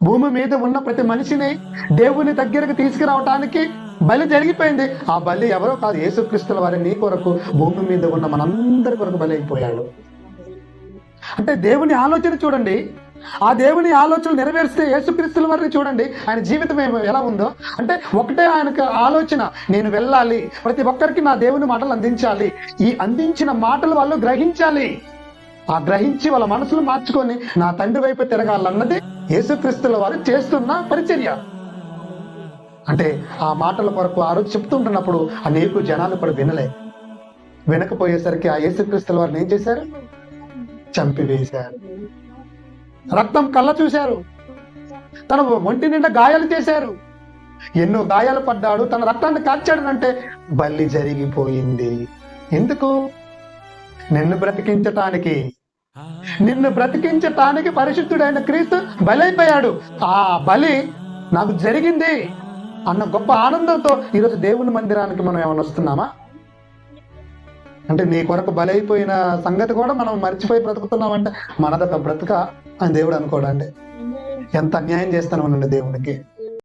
భూమి మీద ఉన్న ప్రతి మనిషిని దేవుని దగ్గరకు తీసుకురావటానికి బలి జరిగిపోయింది. ఆ బలి ఎవరో కాదు, యేసుక్రీస్తుల వారి నీ కొరకు భూమి మీద ఉన్న మనందరి కొరకు బలి అయిపోయాడు. అంటే దేవుని ఆలోచన చూడండి. ఆ దేవుని ఆలోచనలు నెరవేరిస్తే యేసుక్రీస్తుల వారిని చూడండి, ఆయన జీవితం ఎలా ఉందో. అంటే ఒకటే ఆయనకు ఆలోచన, నేను వెళ్ళాలి, ప్రతి ఒక్కరికి నా దేవుని మాటలు అందించాలి. ఈ అందించిన మాటలు వాళ్ళు గ్రహించాలి. ఆ గ్రహించి వాళ్ళ మనసులు మార్చుకొని నా తండ్రి వైపు తిరగాలన్నది యేసుక్రీస్తుల వారు చేస్తున్న పరిచర్య. అంటే ఆ మాటల కొరకు ఆ రోజు చెప్తుంటున్నప్పుడు అనేక జనాలు కూడా వినకపోయేసరికి ఆ యేసుక్రీస్తుల వారిని ఏం చేశారు? చంపివేశారు. రక్తం కళ్ళ చూశారు, తన ఒంటి నిండా గాయాలు చేశారు, ఎన్నో గాయాలు పడ్డాడు, తన రక్తాన్ని కార్చాడనంటే బలి జరిగిపోయింది. ఎందుకు? నిన్ను బ్రతికించటానికి పరిశుద్ధుడైన క్రీస్తు బలైపోయాడు. ఆ బలి నాకు జరిగింది అన్న గొప్ప ఆనందంతో ఈరోజు దేవుని మందిరానికి మనం ఏమైనా వస్తున్నామా? అంటే నీ కొరకు బలైపోయిన సంగతి కూడా మనం మర్చిపోయి బ్రతుకుతున్నామంటే మనదొక బ్రతుక అని దేవుడు అనుకోడండి. ఎంత అన్యాయం చేస్తాను దేవుడికి.